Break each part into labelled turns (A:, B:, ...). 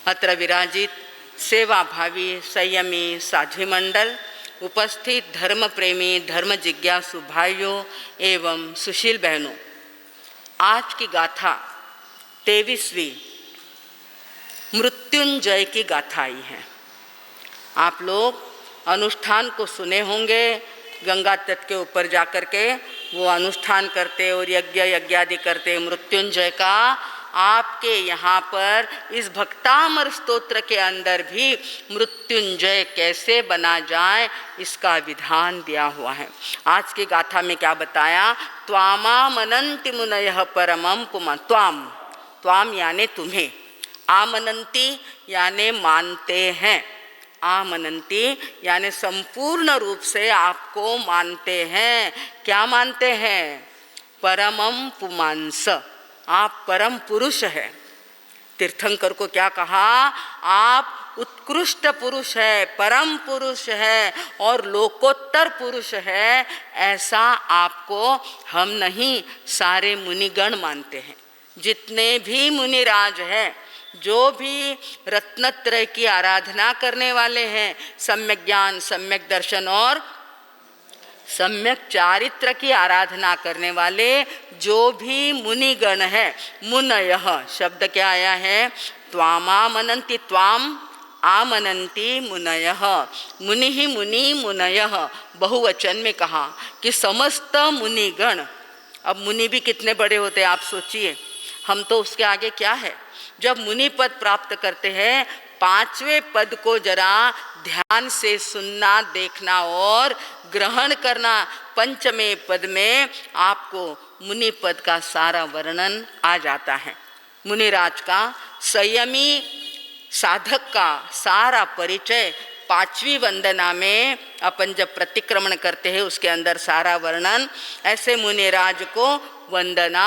A: अत्र विराजित सेवाभावी संयमी साध्वी मंडल, उपस्थित धर्म प्रेमी धर्म जिज्ञासु भाइयों एवं सुशील बहनों, आज की गाथा 23वीं मृत्युंजय की गाथा आई है। आप लोग अनुष्ठान को सुने होंगे, गंगा तट के ऊपर जाकर के वो अनुष्ठान करते और यज्ञादि करते मृत्युंजय का। आपके यहाँ पर इस भक्तामर स्तोत्र के अंदर भी मृत्युंजय कैसे बना जाए इसका विधान दिया हुआ है। आज की गाथा में क्या बताया? त्वामा मनन्ति मुनयः परमं पुमान्। त्वाम यानी तुम्हें, आमनन्ति यानी मानते हैं, आमनन्ति यानी संपूर्ण रूप से आपको मानते हैं। क्या मानते हैं? परमं पुमांस, आप परम पुरुष है। तीर्थंकर को क्या कहा? आप उत्कृष्ट पुरुष है, परम पुरुष है और लोकोत्तर पुरुष है। ऐसा आपको हम नहीं, सारे मुनिगण मानते हैं। जितने भी मुनिराज हैं, जो भी रत्नत्रय की आराधना करने वाले हैं, सम्यक ज्ञान, सम्यक दर्शन और सम्यक चारित्र की आराधना करने वाले जो भी मुनिगण है, मुनयः शब्द क्या आया है? त्वामामनन्ति, त्वाम आमनन्ति मुनयः। मुनि ही मुनि, मुनयः बहुवचन में कहा कि समस्त मुनिगण। अब मुनि भी कितने बड़े होते हैं आप सोचिए, हम तो उसके आगे क्या है। जब मुनि पद प्राप्त करते हैं, 5वें पद को जरा ध्यान से सुनना, देखना और ग्रहण करना। 5वें पद में आपको मुनि पद का सारा वर्णन आ जाता है। मुनिराज का, संयमी साधक का सारा परिचय 5वीं वंदना में अपन जब प्रतिक्रमण करते हैं उसके अंदर सारा वर्णन। ऐसे मुनिराज को वंदना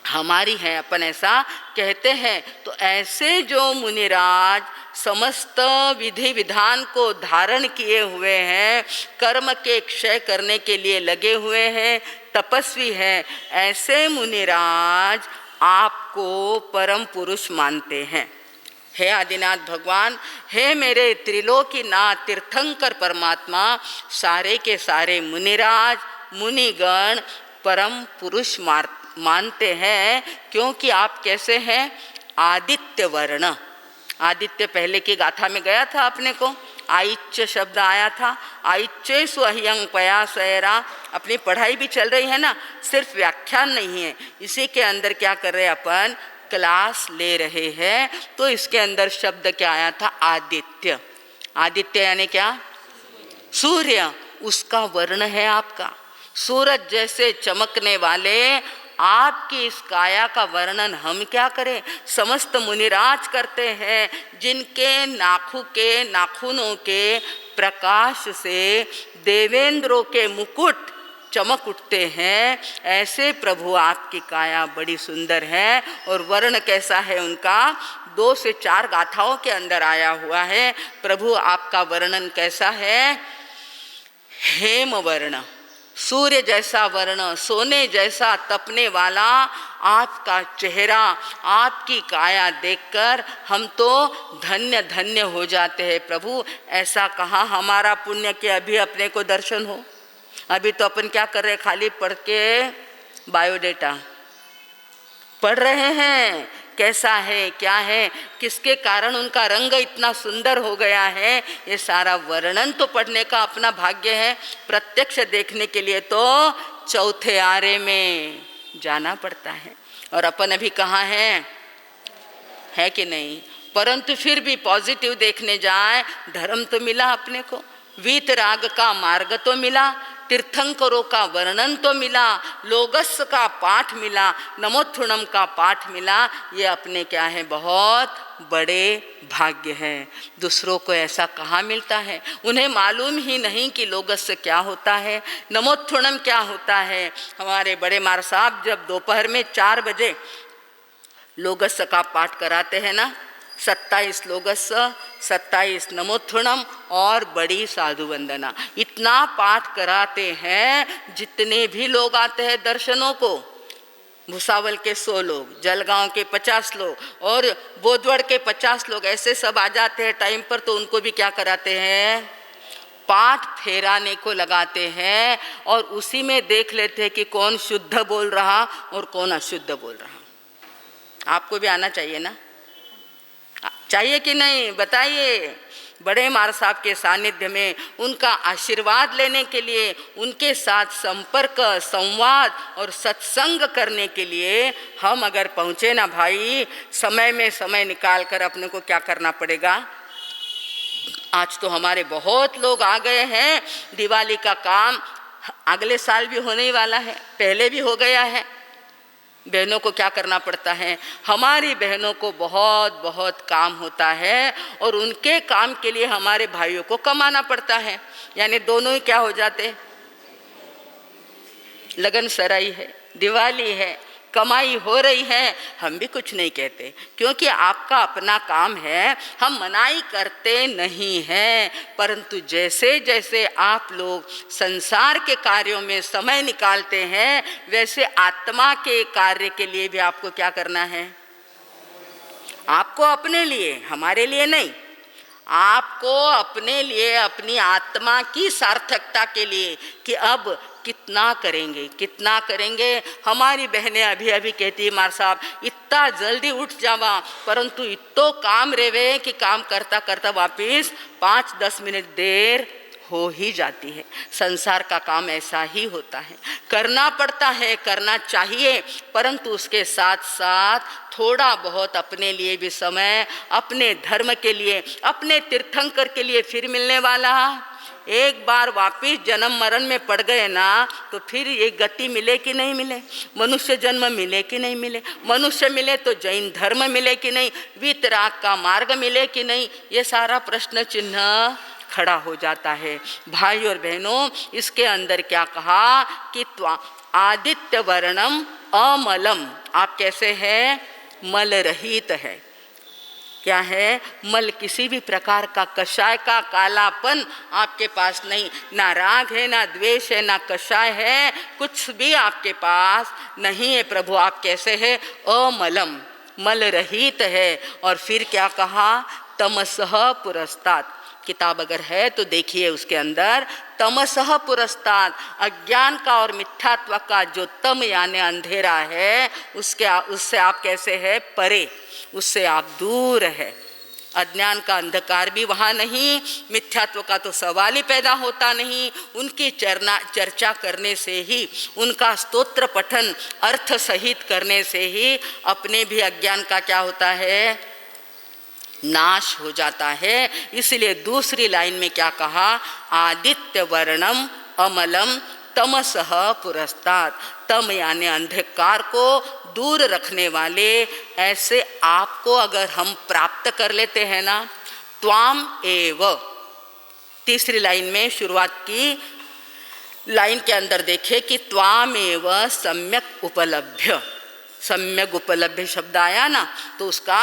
A: हमारी है, अपन ऐसा कहते हैं। तो ऐसे जो मुनिराज समस्त विधि विधान को धारण किए हुए हैं, कर्म के क्षय करने के लिए लगे हुए हैं, तपस्वी हैं, ऐसे मुनिराज आपको परम पुरुष मानते हैं। हे आदिनाथ भगवान, हे मेरे त्रिलोकीनाथ तीर्थंकर परमात्मा, सारे के सारे मुनिराज मुनिगण परम पुरुष मानते हैं। क्योंकि आप कैसे हैं? आदित्य वर्ण। आदित्य पहले की गाथा में गया था अपने को, आइच्य शब्द आया था। आइच्य स्वह्यंग पयासयरा, अपनी पढ़ाई भी चल रही है ना, सिर्फ व्याख्यान नहीं है। इसी के अंदर क्या कर रहे हैं अपन? क्लास ले रहे हैं। तो इसके अंदर शब्द क्या आया था? आदित्य। आदित्य यानी क्या? सूर्य, उसका वर्ण है आपका। सूरज जैसे चमकने वाले आपकी इस काया का वर्णन हम क्या करें? समस्त मुनिराज करते हैं, जिनके नाखूनों के प्रकाश से देवेंद्रों के मुकुट चमक उठते हैं। ऐसे प्रभु आपकी काया बड़ी सुंदर है। और वर्ण कैसा है उनका? 2 से 4 गाथाओं के अंदर आया हुआ है। प्रभु आपका वर्णन कैसा है? हेम वर्ण, सूर्य जैसा वर्ण, सोने जैसा तपने वाला आपका चेहरा, आपकी काया देखकर हम तो धन्य धन्य हो जाते हैं। प्रभु ऐसा कहा हमारा पुण्य के अभी अपने को दर्शन हो। अभी तो अपन क्या कर रहे हैं? खाली पढ़ के बायोडेटा पढ़ रहे हैं, कैसा है, क्या है, किसके कारण उनका रंग इतना सुंदर हो गया है, ये सारा वर्णन तो पढ़ने का अपना भाग्य है। प्रत्यक्ष देखने के लिए तो 4थे आरे में जाना पड़ता है। और अपन अभी कहाँ हैं? है कि नहीं? परंतु फिर भी पॉजिटिव देखने जाए, धर्म तो मिला अपने को, वीतराग का मार्ग तो मिला, तीर्थंकरों का वर्णन तो मिला, लोगस का पाठ मिला, नमोत्थुणम का पाठ मिला। ये अपने क्या है? बहुत बड़े भाग्य हैं। दूसरों को ऐसा कहाँ मिलता है? उन्हें मालूम ही नहीं कि लोगस क्या होता है, नमोत्थुणम क्या होता है। हमारे बड़े मार साहब जब दोपहर में 4 बजे लोगस का पाठ कराते हैं ना, 27 लोगस, 27 नमोत्थुणम और बड़ी साधु वंदना, इतना पाठ कराते हैं। जितने भी लोग आते हैं दर्शनों को, भुसावल के 100 लोग, जलगांव के 50 लोग और बोधवड़ के 50 लोग, ऐसे सब आ जाते हैं टाइम पर, तो उनको भी क्या कराते हैं, पाठ फेराने को लगाते हैं और उसी में देख लेते हैं कि कौन शुद्ध बोल रहा और कौन अशुद्ध बोल रहा। आपको भी आना चाहिए ना, चाहिए कि नहीं बताइए। बड़े मार साहब के सानिध्य में उनका आशीर्वाद लेने के लिए, उनके साथ संपर्क, संवाद और सत्संग करने के लिए हम अगर पहुँचे ना भाई, समय में समय निकाल कर अपने को क्या करना पड़ेगा। आज तो हमारे बहुत लोग आ गए हैं, दिवाली का काम अगले साल भी होने ही वाला है, पहले भी हो गया है। बहनों को क्या करना पड़ता है, हमारी बहनों को बहुत बहुत काम होता है और उनके काम के लिए हमारे भाइयों को कमाना पड़ता है, यानी दोनों ही क्या हो जाते, लगन सराई है, दिवाली है, कमाई हो रही है, हम भी कुछ नहीं कहते क्योंकि आपका अपना काम है, हम मनाही करते नहीं हैं। परंतु जैसे जैसे आप लोग संसार के कार्यों में समय निकालते हैं, वैसे आत्मा के कार्य के लिए भी आपको क्या करना है, आपको अपने लिए, हमारे लिए नहीं, आपको अपने लिए, अपनी आत्मा की सार्थकता के लिए कि अब कितना करेंगे, कितना करेंगे। हमारी बहनें अभी अभी कहती है, मार साहब इतना जल्दी उठ जावा, परंतु इतो काम रेवे कि काम करता करता वापिस 5-10 मिनट देर हो ही जाती है। संसार का काम ऐसा ही होता है, करना पड़ता है, करना चाहिए, परंतु उसके साथ साथ थोड़ा बहुत अपने लिए भी समय, अपने धर्म के लिए, अपने तीर्थंकर के लिए फिर मिलने वाला। एक बार वापिस जन्म मरण में पड़ गए ना तो फिर ये गति मिले कि नहीं मिले, मनुष्य जन्म मिले कि नहीं मिले, मनुष्य मिले तो जैन धर्म मिले कि नहीं, वीतराग का मार्ग मिले कि नहीं, ये सारा प्रश्न चिन्ह खड़ा हो जाता है। भाई और बहनों, इसके अंदर क्या कहा कि आदित्य वर्णम अमलम, आप कैसे हैं, मल रहित है। क्या है, मल, किसी भी प्रकार का कषाय का कालापन आपके पास नहीं, ना राग है, ना द्वेष है, ना कषाय है, कुछ भी आपके पास नहीं है। प्रभु आप कैसे हैं, अमलम, मल रहित है। और फिर क्या कहा, तमसः पुरस्तात्, किताब अगर है तो देखिए उसके अंदर, तमसः पुरस्तात्, अज्ञान का और मिथ्यात्व का जो तम यानी अंधेरा है, उससे आप कैसे है, परे, उससे आप दूर है। अज्ञान का अंधकार भी वहाँ नहीं, मिथ्यात्व का तो सवाल ही पैदा होता नहीं। उनकी चर्चा करने से ही, उनका स्तोत्र पठन अर्थ सहित करने से ही अपने भी अज्ञान का क्या होता है, नाश हो जाता है। इसलिए दूसरी लाइन में क्या कहा, आदित्य वर्णम अमलम तमसः पुरस्तात्, तम यानी अंधकार को दूर रखने वाले, ऐसे आपको अगर हम प्राप्त कर लेते हैं ना, त्वाम एव, तीसरी लाइन में शुरुआत की लाइन के अंदर देखे कि त्वाम एव सम्यक उपलभ्य, सम्यक उपलभ्य शब्द आया ना तो उसका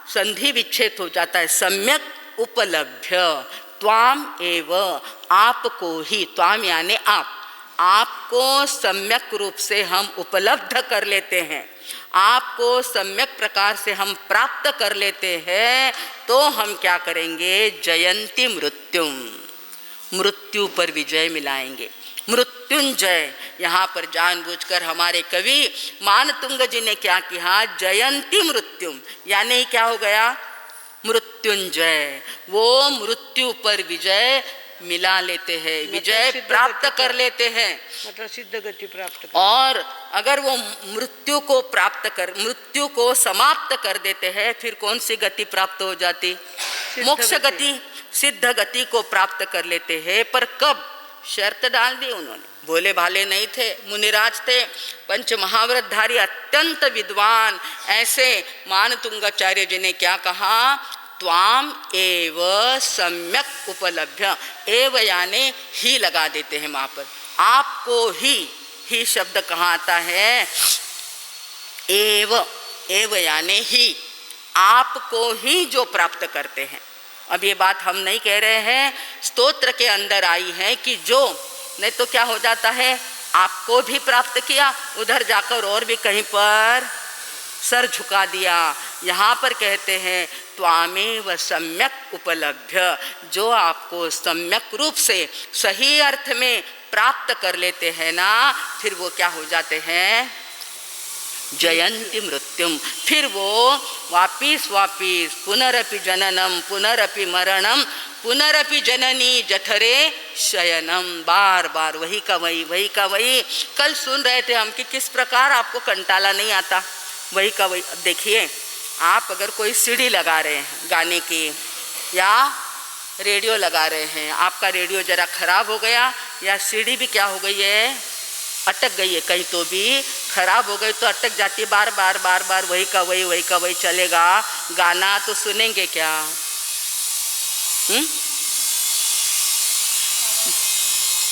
A: संधि विच्छेद हो जाता है, सम्यक उपलभ्य, त्वाम एव, आपको ही, त्वाम यानी आप, आपको सम्यक रूप से हम उपलब्ध कर लेते हैं, आपको सम्यक प्रकार से हम प्राप्त कर लेते हैं, तो हम क्या करेंगे, जयंती मृत्युम, मृत्यु पर विजय मिलाएंगे। मृत्युंजय, यहाँ पर जानबूझकर हमारे कवि मानतुंग जी ने क्या किया, जयंती मृत्युम, यानी क्या हो गया, मृत्युंजय, वो मृत्यु पर विजय मिला लेते हैं, विजय प्राप्त कर लेते हैं,
B: मतलब सिद्ध गति प्राप्त कर।
A: और अगर वो मृत्यु को प्राप्त कर, मृत्यु को समाप्त कर देते हैं, फिर कौन सी गति प्राप्त हो जाती, मोक्ष गति, सिद्ध गति को प्राप्त कर लेते हैं। पर कब, शर्त डाल दी उन्होंने, भोले भाले नहीं थे, मुनिराज थे, पंच महाव्रतधारी अत्यंत विद्वान, ऐसे मानतुंगाचार्य जी ने क्या कहा, त्वाम एव सम्यक उपलभ्य, एव यानी ही लगा देते हैं वहाँ पर, आपको ही शब्द कहाँ आता है, एव, एव यानी ही, आपको ही जो प्राप्त करते हैं। अब ये बात हम नहीं कह रहे हैं, स्तोत्र के अंदर आई है कि जो, नहीं तो क्या हो जाता है, आपको भी प्राप्त किया, उधर जाकर और भी कहीं पर सर झुका दिया। यहाँ पर कहते हैं त्वामेव सम्यक उपलभ्य, जो आपको सम्यक रूप से सही अर्थ में प्राप्त कर लेते हैं ना, फिर वो क्या हो जाते हैं, जयंती मृत्युम, फिर वो वापिस पुनरपि जननम पुनरपि मरणम पुनरपि जननी जठरे शयनम, बार बार वही का वही। कल सुन रहे थे हम कि किस प्रकार आपको कंटाला नहीं आता, वही का वही। देखिए, आप अगर कोई सीडी लगा रहे हैं गाने की या रेडियो लगा रहे हैं, आपका रेडियो ज़रा ख़राब हो गया या सीडी भी क्या हो गई है, अटक गई है कहीं, तो भी खराब हो गई तो अटक जाती है, बार बार वही का वही चलेगा, गाना तो सुनेंगे क्या?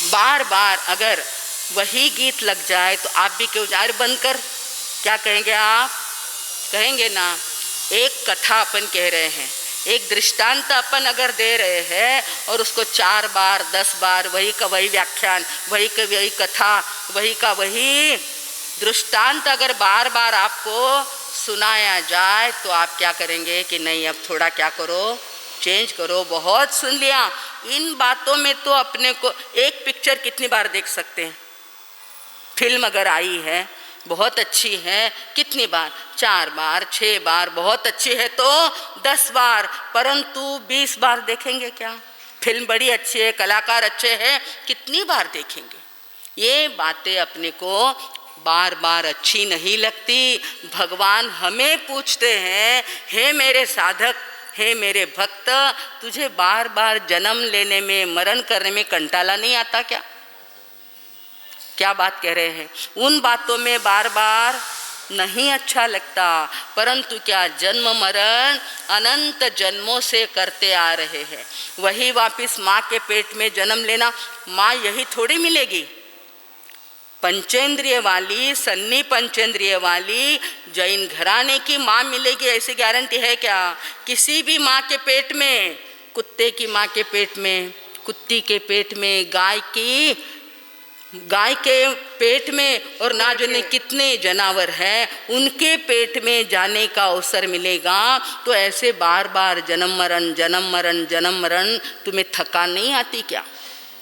A: बार बार अगर वही गीत लग जाए तो आप भी क्यों जा रहे, बंद कर, क्या कहेंगे आप? कहेंगे ना। एक कथा अपन कह रहे हैं, एक दृष्टांत अपन अगर दे रहे हैं और उसको 4 बार 10 बार वही का वही व्याख्यान, वही का वही कथा, वही का वही दृष्टांत अगर बार बार आपको सुनाया जाए तो आप क्या करेंगे कि नहीं, अब थोड़ा क्या करो, चेंज करो, बहुत सुन लिया। इन बातों में तो अपने को एक पिक्चर कितनी बार देख सकते हैं, फिल्म अगर आई है बहुत अच्छी है, कितनी बार, 4 बार 6 बार, बहुत अच्छी है तो 10 बार, परंतु 20 बार देखेंगे क्या? फिल्म बड़ी अच्छी है, कलाकार अच्छे हैं, कितनी बार देखेंगे? ये बातें अपने को बार बार अच्छी नहीं लगती। भगवान हमें पूछते हैं, हे मेरे साधक, हे मेरे भक्त, तुझे बार बार जन्म लेने में, मरण करने में कंटाला नहीं आता क्या? क्या बात कह रहे हैं? उन बातों में बार बार नहीं अच्छा लगता, परंतु क्या, जन्म मरण अनंत जन्मों से करते आ रहे हैं। वही वापिस माँ के पेट में जन्म लेना, माँ यही थोड़ी मिलेगी, पंचेंद्रिय वाली, सन्नी पंचेंद्रिय वाली जैन घराने की माँ मिलेगी, ऐसी गारंटी है क्या? किसी भी माँ के पेट में, कुत्ते की माँ के पेट में, कुत्ती के पेट में, गाय के पेट में, और ना जाने कितने जानवर हैं उनके पेट में जाने का अवसर मिलेगा। तो ऐसे बार बार जन्म मरण तुम्हें थकान नहीं आती क्या?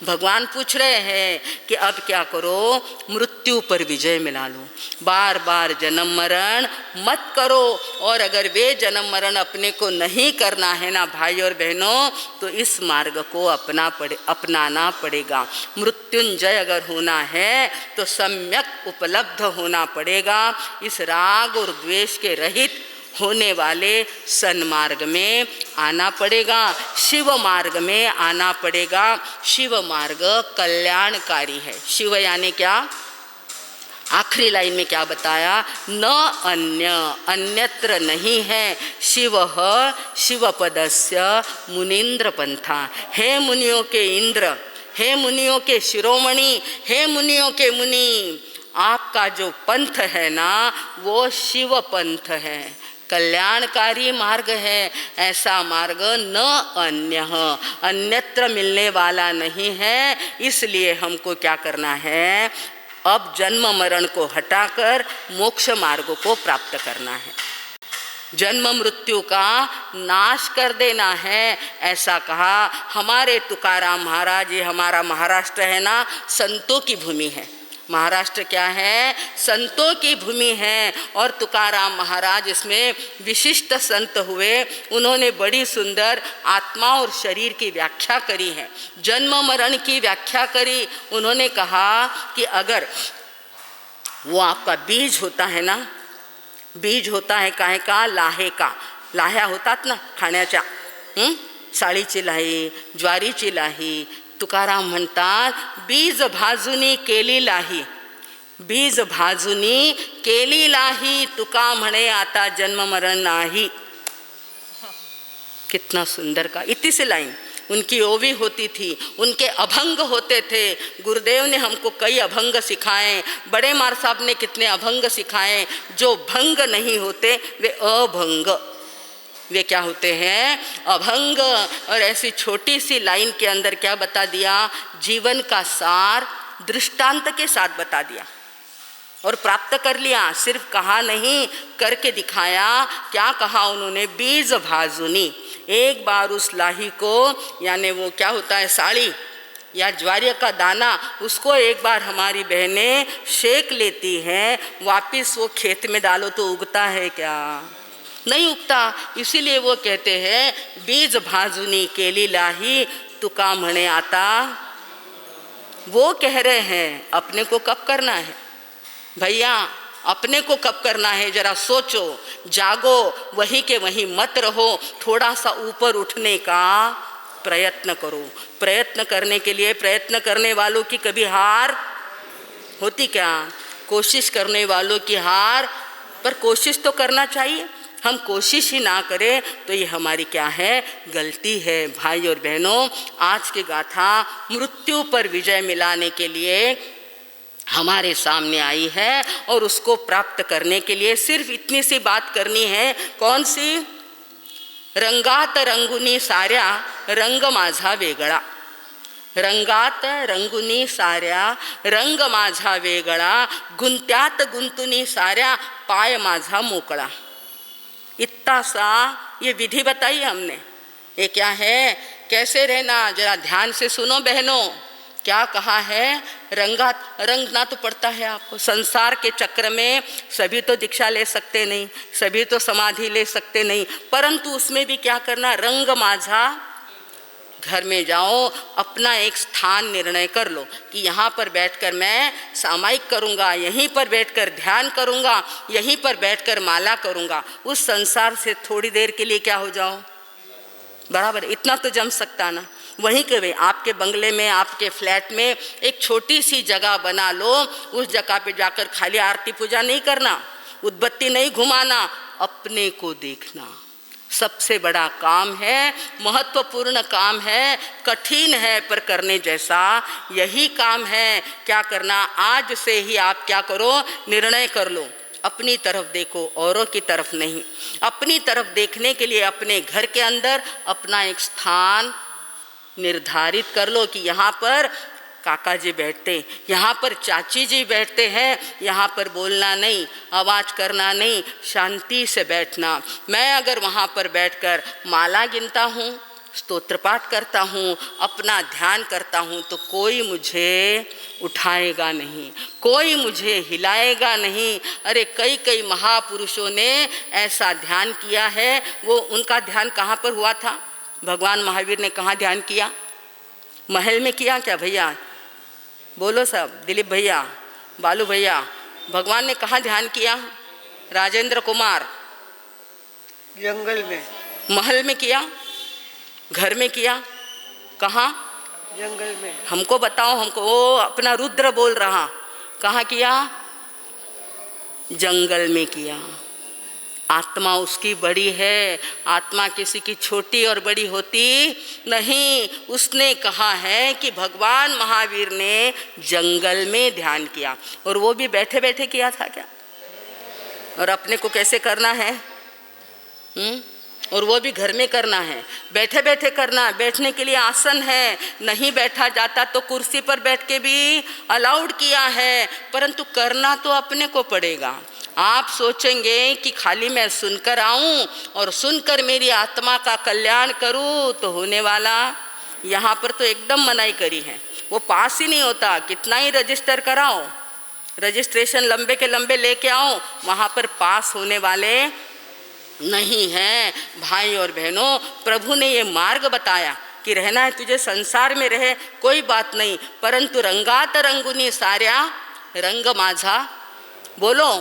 A: भगवान पूछ रहे हैं कि अब क्या करो, मृत्यु पर विजय मिला लो, बार बार जन्म मरण मत करो। और अगर वे जन्म मरण अपने को नहीं करना है ना भाई और बहनों, तो इस मार्ग को अपनाना पड़ेगा। मृत्युंजय अगर होना है तो सम्यक उपलब्ध होना पड़ेगा। इस राग और द्वेष के रहित होने वाले सन्मार्ग में आना पड़ेगा, शिव मार्ग में आना पड़ेगा। शिव मार्ग कल्याणकारी है। शिव यानी क्या? आखिरी लाइन में क्या बताया? न अन्यत्र नहीं है शिव शिवपदस्य मुनीन्द्र पंथा। हे मुनियों के इंद्र, हे मुनियों के शिरोमणि, हे मुनियों के मुनि, आपका जो पंथ है ना वो शिव पंथ है, कल्याणकारी मार्ग है। ऐसा मार्ग न अन्यत्र मिलने वाला नहीं है। इसलिए हमको क्या करना है? अब जन्म मरण को हटाकर मोक्ष मार्ग को प्राप्त करना है, जन्म मृत्यु का नाश कर देना है। ऐसा कहा हमारे तुकाराम महाराज। ये हमारा महाराष्ट्र है ना, संतों की भूमि है। महाराष्ट्र क्या है? संतों की भूमि है। और तुकाराम महाराज इसमें विशिष्ट संत हुए। उन्होंने बड़ी सुंदर आत्मा और शरीर की व्याख्या करी है, जन्म मरण की व्याख्या करी। उन्होंने कहा कि अगर वो आपका बीज होता है ना, बीज होता है काहे का? लाहे का। लाह्या होतात ना खाण्याच्या, साळीची लाही, ज्वारीची लाही। तुकाराम म्हणतात बीज भाजुनी केली लाही, बीज भाजुनी केली लाही, तुका म्हणे आता जन्म मरण नाही। कितना सुंदर का, इतनी सी लाइन उनकी ओवी होती थी। उनके अभंग होते थे। गुरुदेव ने हमको कई अभंग सिखाए, बड़े मार साहब ने कितने अभंग सिखाए। जो भंग नहीं होते वे अभंग, वे क्या होते हैं? अभंग। और ऐसी छोटी सी लाइन के अंदर क्या बता दिया? जीवन का सार दृष्टांत के साथ बता दिया और प्राप्त कर लिया। सिर्फ कहा नहीं, करके दिखाया। क्या कहा उन्होंने? बीज भाजुनी। एक बार उस लाही को, यानी वो क्या होता है, साड़ी या ज्वार का दाना, उसको एक बार हमारी बहनें सेक लेती हैं, वापस वो खेत में डालो तो उगता है क्या? नहीं उगता। इसीलिए वो कहते हैं बीज भाजुनी केली लाही तुका म्हणे आता। वो कह रहे हैं अपने को कब करना है भैया, अपने को कब करना है? जरा सोचो, जागो, वहीं के वहीं मत रहो, थोड़ा सा ऊपर उठने का प्रयत्न करो। प्रयत्न करने के लिए, प्रयत्न करने वालों की कभी हार होती क्या? कोशिश करने वालों की हार, पर कोशिश तो करना चाहिए। हम कोशिश ही ना करें तो ये हमारी क्या है? गलती है। भाई और बहनों, आज की गाथा मृत्यु पर विजय मिलाने के लिए हमारे सामने आई है और उसको प्राप्त करने के लिए सिर्फ इतनी सी बात करनी है। कौन सी? रंगात रंगुनी साऱ्या रंग माझा वेगळा। रंगात रंगुनी साऱ्या रंग माझा वेगळा, गुंत्यात गुंतुनी साऱ्या पाय माझा मोकळा। इतना सा ये विधि बताई हमने। ये क्या है? कैसे रहना? जरा ध्यान से सुनो बहनों। क्या कहा है? रंगना तो पड़ता है आपको। संसार के चक्र में सभी तो दीक्षा ले सकते नहीं, सभी तो समाधि ले सकते नहीं, परंतु उसमें भी क्या करना? रंग माझा। घर में जाओ, अपना एक स्थान निर्णय कर लो कि यहाँ पर बैठकर मैं सामायिक करूँगा, यहीं पर बैठकर ध्यान करूँगा, यहीं पर बैठकर माला करूँगा। उस संसार से थोड़ी देर के लिए क्या हो जाओ, बराबर। इतना तो जम सकता ना। वहीं के वे आपके बंगले में, आपके फ्लैट में एक छोटी सी जगह बना लो, उस जगह पे जाकर खाली आरती पूजा नहीं करना, उद्बत्ती नहीं घुमाना, अपने को देखना। सबसे बड़ा काम है, महत्वपूर्ण काम है, कठिन है पर करने जैसा यही काम है। क्या करना? आज से ही आप क्या करो? निर्णय कर लो, अपनी तरफ देखो, औरों की तरफ नहीं। अपनी तरफ देखने के लिए अपने घर के अंदर अपना एक स्थान निर्धारित कर लो कि यहाँ पर काका जी बैठते, यहाँ पर चाची जी बैठते हैं, यहाँ पर बोलना नहीं, आवाज़ करना नहीं, शांति से बैठना। मैं अगर वहाँ पर बैठकर माला गिनता हूँ, स्तोत्र पाठ करता हूँ, अपना ध्यान करता हूँ, तो कोई मुझे उठाएगा नहीं, कोई मुझे हिलाएगा नहीं। अरे कई महापुरुषों ने ऐसा ध्यान किया है। वो उनका ध्यान कहाँ पर हुआ था? भगवान महावीर ने कहाँ ध्यान किया? महल में किया क्या भैया? बोलो सब, दिलीप भैया, बालू भैया, भगवान ने कहाँ ध्यान किया? राजेंद्र कुमार,
B: जंगल में।
A: महल में किया? घर में किया? कहाँ?
B: जंगल में।
A: हमको बताओ, हमको। वो अपना रुद्र बोल रहा, कहाँ किया? जंगल में किया। आत्मा उसकी बड़ी है, आत्मा किसी की छोटी और बड़ी होती नहीं। उसने कहा है कि भगवान महावीर ने जंगल में ध्यान किया, और वो भी बैठे बैठे किया था क्या? और अपने को कैसे करना है? और वो भी घर में करना है, बैठे बैठे करना। बैठने के लिए आसन है, नहीं बैठा जाता तो कुर्सी पर बैठ के भी अलाउड किया है, परंतु करना तो अपने को पड़ेगा। आप सोचेंगे कि खाली मैं सुनकर आऊं और सुनकर मेरी आत्मा का कल्याण करूं तो होने वाला, यहाँ पर तो एकदम मनाही करी है। वो पास ही नहीं होता, कितना ही रजिस्टर कराओ, रजिस्ट्रेशन लंबे के लंबे लेके आओ, वहाँ पर पास होने वाले नहीं हैं। भाई और बहनों, प्रभु ने ये मार्ग बताया कि रहना है तुझे संसार में रहे, कोई बात नहीं, परंतु रंगात रंगुनी साऱ्या रंग माझा। बोलो,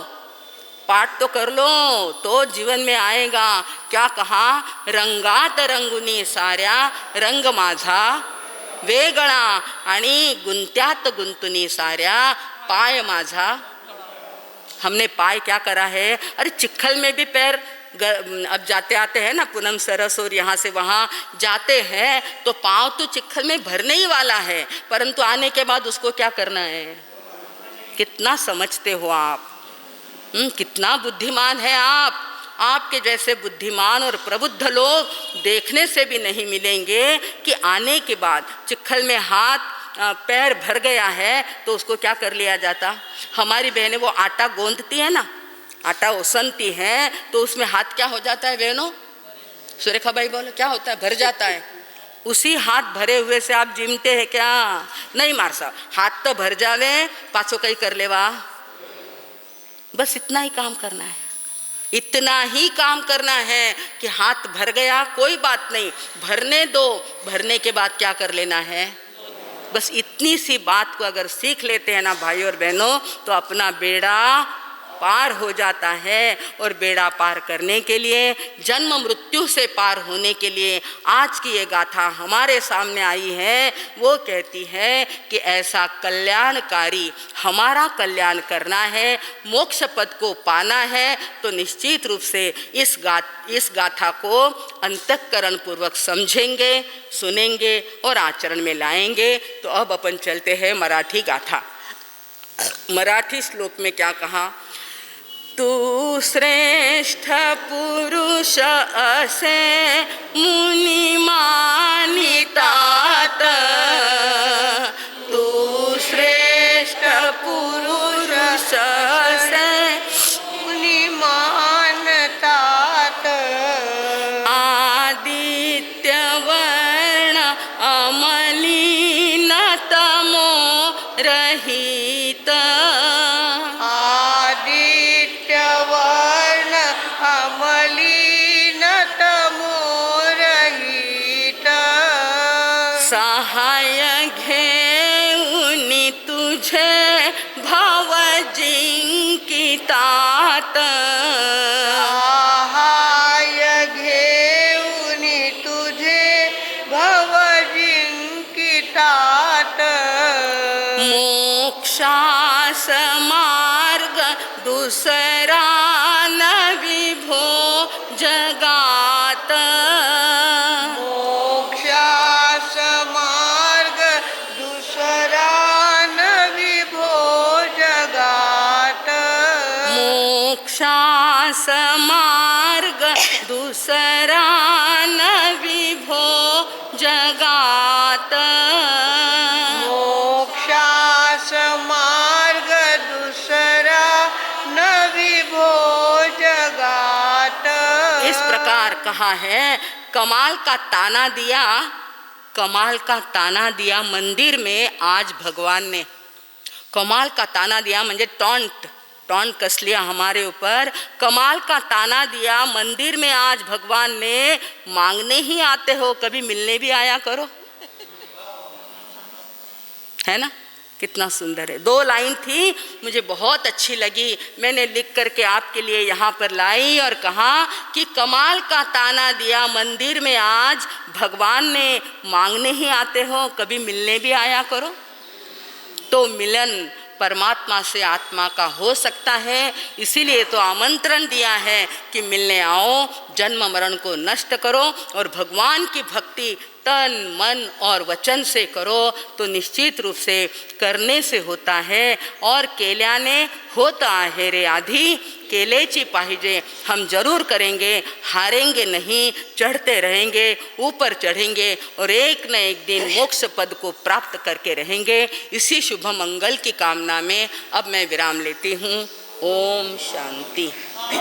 A: पाठ तो कर लो तो जीवन में आएगा। क्या कहा? रंगात रंगुनी साऱ्या रंग माझा वेगळा, आणि गुंत्यात गुंतुनी साऱ्या पाय माझा। हमने पाय क्या करा है? अरे चिखल में भी पैर, अब जाते आते हैं ना पूनम सरस और यहाँ से वहाँ जाते हैं, तो पाँव तो चिखल में भरने ही वाला है, परंतु आने के बाद उसको क्या करना है? कितना समझते हो आप? कितना बुद्धिमान है आप। आपके जैसे बुद्धिमान और प्रबुद्ध लोग देखने से भी नहीं मिलेंगे कि आने के बाद चिखल में हाथ पैर भर गया है तो उसको क्या कर लिया जाता? हमारी बहनें वो आटा गूंथती है ना, आटा ओसनती हैं, तो उसमें हाथ क्या हो जाता है बहनों? सुरेखा भाई बोलो क्या होता है? भर जाता है। उसी हाथ भरे हुए से आप जिमते हैं क्या? नहीं मार साहब, हाथ तो भर जावे, पाछो कहीं कर लेवा। बस इतना ही काम करना है, इतना ही काम करना है कि हाथ भर गया कोई बात नहीं, भरने दो, भरने के बाद क्या कर लेना है? बस इतनी सी बात को अगर सीख लेते हैं ना भाई और बहनों, तो अपना बेड़ा पार हो जाता है। और बेड़ा पार करने के लिए, जन्म मृत्यु से पार होने के लिए आज की ये गाथा हमारे सामने आई है। वो कहती है कि ऐसा कल्याणकारी हमारा कल्याण करना है, मोक्ष पद को पाना है, तो निश्चित रूप से इस गाथा को अंतःकरण पूर्वक समझेंगे, सुनेंगे और आचरण में लाएंगे। तो अब अपन चलते हैं मराठी गाथा। मराठी श्लोक में क्या कहा? तू श्रेष्ठ पुरुष असे मुनी मानितात, तू श्रेष्ठ पुरुष असे
B: मुनी मानतात,
A: आदित्य वर्ण अमलिन तमो रहित, सहाय घेऊनी तुझे भाव जिंकितात,
B: सहाय घेऊनी तुझे भव जिंकितात,
A: मोक्षास मार्ग दुसरा न विभो जगात,
B: मोक्षास मार्ग दुसरा न विभो जगात,
A: मोक्षास मार्ग दुसरा न विभो जगात,
B: मोक्षास मार्ग दुसरा न विभो जगात।
A: इस प्रकार कहा है। कमाल का ताना दिया, कमाल का ताना दिया मंदिर में आज भगवान ने। कमाल का ताना दिया म्हणजे टॉन्ट कस लिया हमारे ऊपर। कमाल का ताना दिया मंदिर में आज भगवान ने। मांगने ही आते हो, कभी मिलने भी आया करो, है ना? कितना सुंदर है। 2 लाइन थी, मुझे बहुत अच्छी लगी, मैंने लिख करके आपके लिए यहाँ पर लाई और कहा कि कमाल का ताना दिया मंदिर में आज भगवान ने। मांगने ही आते हो, कभी मिलने भी आया करो। तो मिलन परमात्मा से आत्मा का हो सकता है, इसीलिए तो आमंत्रण दिया है कि मिलने आओ, जन्म मरण को नष्ट करो और भगवान की भक्ति तन मन और वचन से करो। तो निश्चित रूप से करने से होता है। और केल्याने होता आहे रे आधी, केलेची पाहिजे। हम जरूर करेंगे, हारेंगे नहीं, चढ़ते रहेंगे, ऊपर चढ़ेंगे और एक न एक दिन मोक्ष पद को प्राप्त करके रहेंगे। इसी शुभ मंगल की कामना में अब मैं विराम लेती हूँ। ओम शांति।